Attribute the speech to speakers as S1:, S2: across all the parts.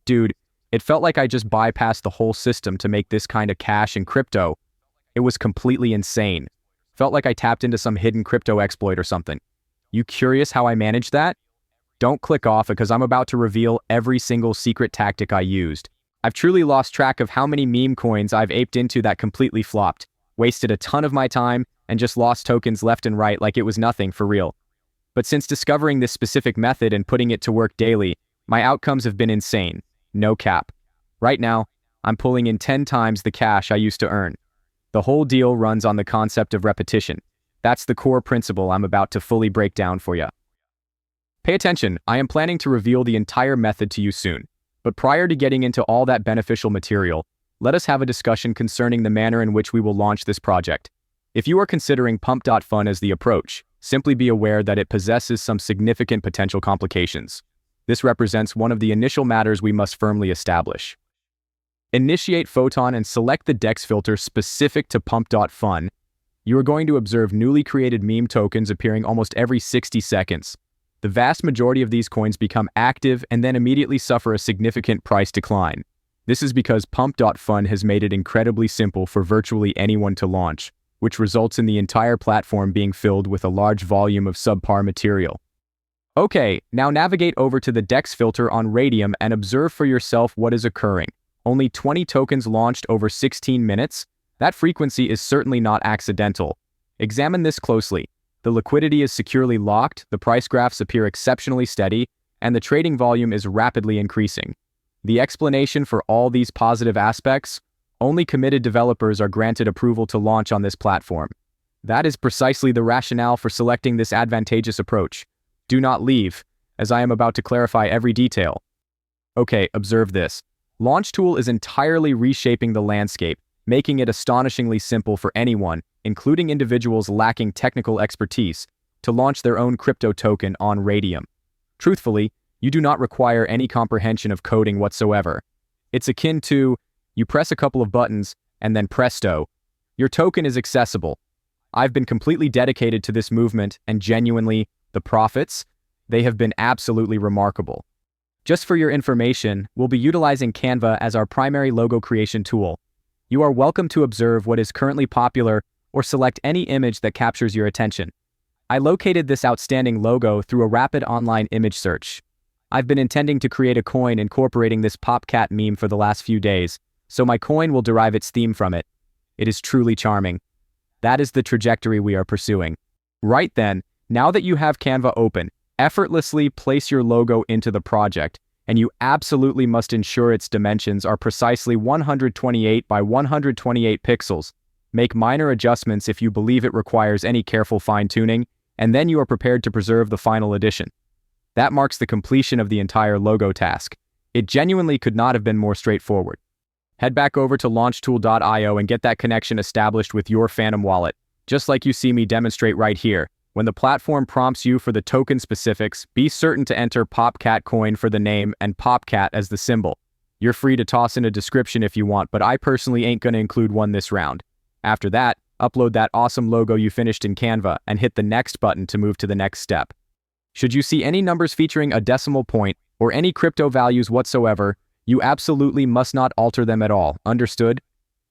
S1: Dude, it felt like I just bypassed the whole system to make this kind of cash in crypto. It was completely insane. Felt like I tapped into some hidden crypto exploit or something. You curious how I managed that? Don't click off because I'm about to reveal every single secret tactic I used. I've truly lost track of how many meme coins I've aped into that completely flopped, wasted a ton of my time, and just lost tokens left and right like it was nothing for real. But since discovering this specific method and putting it to work daily, my outcomes have been insane. No cap. Right now, I'm pulling in 10 times the cash I used to earn. The whole deal runs on the concept of repetition. That's the core principle I'm about to fully break down for you. Pay attention, I am planning to reveal the entire method to you soon. But prior to getting into all that beneficial material, let us have a discussion concerning the manner in which we will launch this project. If you are considering Pump.Fun as the approach, simply be aware that it possesses some significant potential complications. This represents one of the initial matters we must firmly establish. Initiate Photon and select the DEX filter specific to Pump.Fun. You are going to observe newly created meme tokens appearing almost every 60 seconds. The vast majority of these coins become active and then immediately suffer a significant price decline. This is because Pump.Fun has made it incredibly simple for virtually anyone to launch, which results in the entire platform being filled with a large volume of subpar material. Okay, now navigate over to the DEX filter on Radium and observe for yourself what is occurring. Only 20 tokens launched over 16 minutes? That frequency is certainly not accidental. Examine this closely. The liquidity is securely locked, the price graphs appear exceptionally steady, and the trading volume is rapidly increasing. The explanation for all these positive aspects? Only committed developers are granted approval to launch on this platform. That is precisely the rationale for selecting this advantageous approach. Do not leave, as I am about to clarify every detail. Okay, observe this. Launchtool is entirely reshaping the landscape, making it astonishingly simple for anyone, including individuals lacking technical expertise, to launch their own crypto token on Radium. Truthfully, you do not require any comprehension of coding whatsoever. It's akin to, you press a couple of buttons, and then presto, your token is accessible. I've been completely dedicated to this movement, and genuinely, the profits, they have been absolutely remarkable. Just for your information, we'll be utilizing Canva as our primary logo creation tool. You are welcome to observe what is currently popular or select any image that captures your attention. I located this outstanding logo through a rapid online image search. I've been intending to create a coin incorporating this PopCat meme for the last few days, so my coin will derive its theme from it. It is truly charming. That is the trajectory we are pursuing. Right then, now that you have Canva open, effortlessly place your logo into the project, and you absolutely must ensure its dimensions are precisely 128 by 128 pixels. Make minor adjustments if you believe it requires any careful fine-tuning, and then you are prepared to preserve the final edition. That marks the completion of the entire logo task. It genuinely could not have been more straightforward. Head back over to launchtool.io and get that connection established with your Phantom wallet, just like you see me demonstrate right here. When the platform prompts you for the token specifics, be certain to enter PopCat coin for the name and PopCat as the symbol. You're free to toss in a description if you want, but I personally ain't gonna include one this round. After that, upload that awesome logo you finished in Canva and hit the next button to move to the next step. Should you see any numbers featuring a decimal point or any crypto values whatsoever, you absolutely must not alter them at all, understood?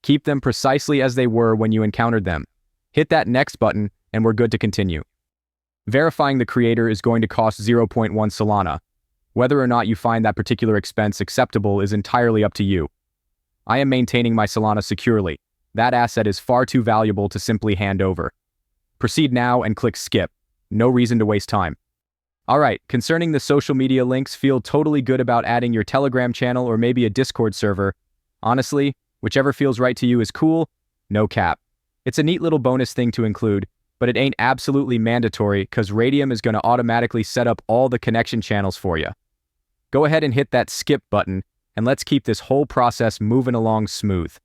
S1: Keep them precisely as they were when you encountered them. Hit that next button and we're good to continue. Verifying the creator is going to cost 0.1 Solana. Whether or not you find that particular expense acceptable is entirely up to you. I am maintaining my Solana securely. That asset is far too valuable to simply hand over. Proceed now and click skip. No reason to waste time. Alright, concerning the social media links, feel totally good about adding your Telegram channel or maybe a Discord server. Honestly, whichever feels right to you is cool, no cap. It's a neat little bonus thing to include, but it ain't absolutely mandatory because Radium is going to automatically set up all the connection channels for you. Go ahead and hit that skip button, and let's keep this whole process moving along smooth.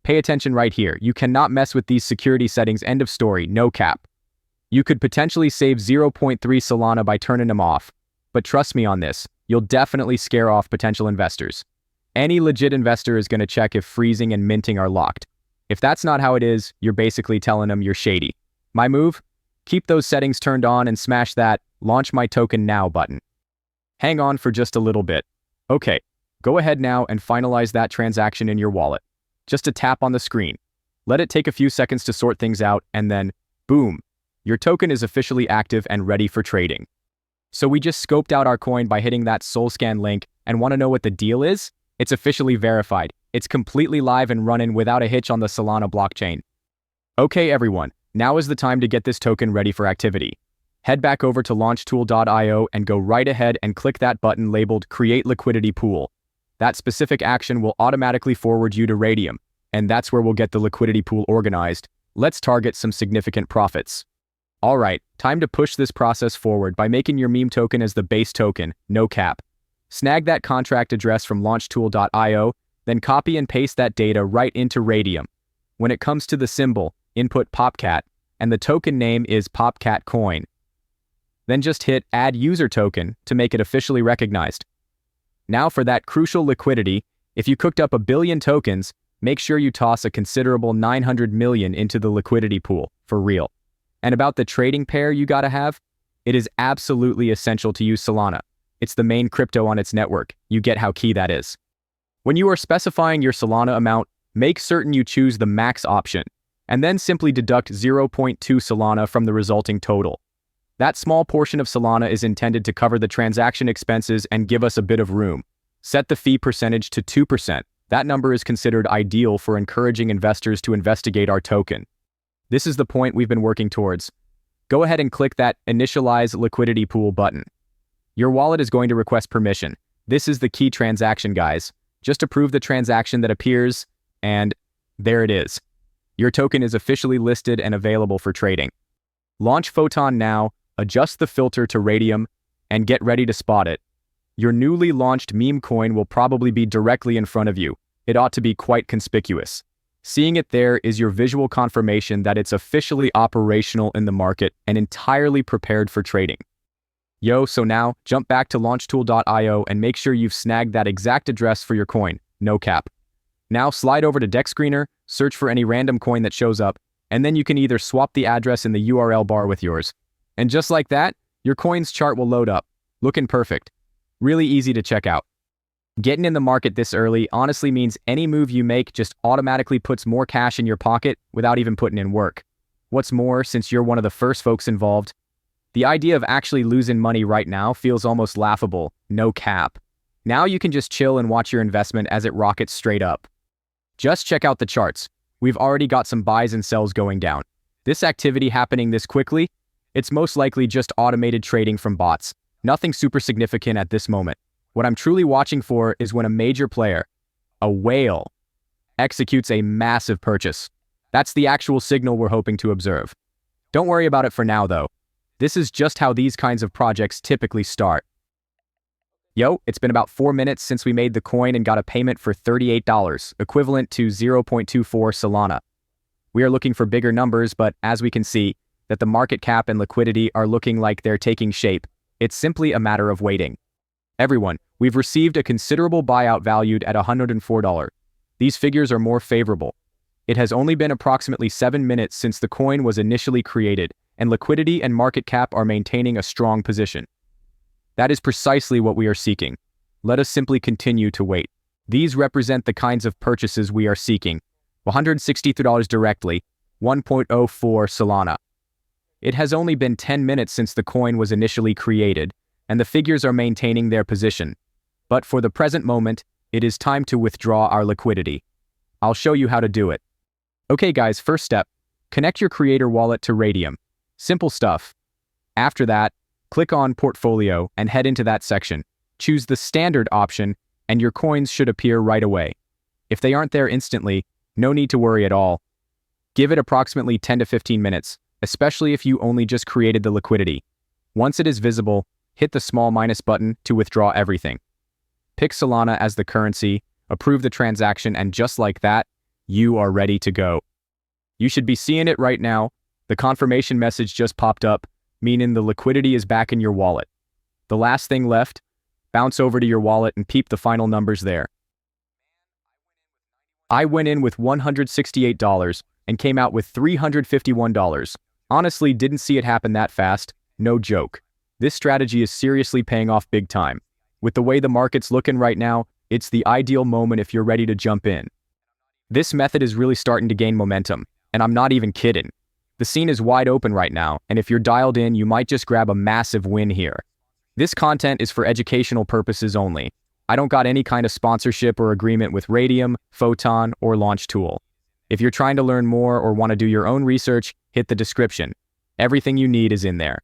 S1: Pay attention right here. You cannot mess with these security settings, end of story, no cap. You could potentially save 0.3 Solana by turning them off, but trust me on this, you'll definitely scare off potential investors. Any legit investor is going to check if freezing and minting are locked. If that's not how it is, you're basically telling them you're shady. My move? Keep those settings turned on and smash that "Launch my token now" button. Hang on for just a little bit. Okay, Go ahead now and finalize that transaction in your wallet. Just a tap on the screen. Let it take a few seconds to sort things out, and then, boom, your token is officially active and ready for trading. So we just scoped out our coin by hitting that SolScan link, and want to know what the deal is? It's officially verified. It's completely live and running without a hitch on the Solana blockchain. Okay everyone, now is the time to get this token ready for activity. Head back over to launchtool.io and go right ahead and click that button labeled Create Liquidity Pool. That specific action will automatically forward you to Radium, and that's where we'll get the liquidity pool organized. Let's target some significant profits. Alright, time to push this process forward by making your meme token as the base token, no cap. Snag that contract address from launchtool.io, then copy and paste that data right into Radium. When it comes to the symbol, input PopCat, and the token name is PopCat Coin. Then just hit Add User Token to make it officially recognized. Now for that crucial liquidity, if you cooked up 1 billion tokens, make sure you toss a considerable 900 million into the liquidity pool, for real. And about the trading pair you gotta have, it is absolutely essential to use Solana. It's the main crypto on its network. You get how key that is. When you are specifying your Solana amount, make certain you choose the max option, and then simply deduct 0.2 Solana from the resulting total. That small portion of Solana is intended to cover the transaction expenses and give us a bit of room. Set the fee percentage to 2%. That number is considered ideal for encouraging investors to investigate our token. This is the point we've been working towards. Go ahead and click that Initialize Liquidity Pool button. Your wallet is going to request permission. This is the key transaction, guys. Just approve the transaction that appears, and there it is. Your token is officially listed and available for trading. Launch Photon now, adjust the filter to Radium, and get ready to spot it. Your newly launched MemeCoin will probably be directly in front of you. It ought to be quite conspicuous. Seeing it there is your visual confirmation that it's officially operational in the market and entirely prepared for trading. So now, jump back to launchtool.io and make sure you've snagged that exact address for your coin, no cap. Now slide over to DexScreener, search for any random coin that shows up, and then you can either swap the address in the URL bar with yours. And just like that, your coin's chart will load up, looking perfect. Really easy to check out. Getting in the market this early honestly means any move you make just automatically puts more cash in your pocket without even putting in work. What's more, since you're one of the first folks involved, the idea of actually losing money right now feels almost laughable, no cap. Now you can just chill and watch your investment as it rockets straight up. Just check out the charts. We've already got some buys and sells going down. This activity happening this quickly, it's most likely just automated trading from bots. Nothing super significant at this moment. What I'm truly watching for is when a major player, a whale, executes a massive purchase. That's the actual signal we're hoping to observe. Don't worry about it for now though. This is just how these kinds of projects typically start. It's been about 4 minutes since we made the coin and got a payment for $38, equivalent to 0.24 Solana. We are looking for bigger numbers, but as we can see, that the market cap and liquidity are looking like they're taking shape. It's simply a matter of waiting. Everyone, we've received a considerable buyout valued at $104. These figures are more favorable. It has only been approximately 7 minutes since the coin was initially created, and liquidity and market cap are maintaining a strong position. That is precisely what we are seeking. Let us simply continue to wait. These represent the kinds of purchases we are seeking. $163 directly, 1.04 Solana. It has only been 10 minutes since the coin was initially created, and the figures are maintaining their position. But for the present moment, it is time to withdraw our liquidity. I'll show you how to do it. Okay guys, first step, connect your creator wallet to Radium. Simple stuff. After that, click on Portfolio and head into that section. Choose the standard option and your coins should appear right away. If they aren't there instantly, no need to worry at all. Give it approximately 10 to 15 minutes, especially if you only just created the liquidity. Once it is visible, hit the small minus button to withdraw everything. Pick Solana as the currency, approve the transaction, and just like that, you are ready to go. You should be seeing it right now. The confirmation message just popped up, meaning the liquidity is back in your wallet. The last thing left, bounce over to your wallet and peep the final numbers there. I went in with $168 and came out with $351. Honestly, didn't see it happen that fast, no joke. This strategy is seriously paying off big time. With the way the market's looking right now, It's the ideal moment if you're ready to jump in. This method is really starting to gain momentum, and I'm not even kidding. The scene is wide open right now, and if you're dialed in, you might just grab a massive win here. This content is for educational purposes only. I don't got any kind of sponsorship or agreement with Radium, Photon, or Launchtool. If you're trying to learn more or want to do your own research, hit the description. Everything you need is in there.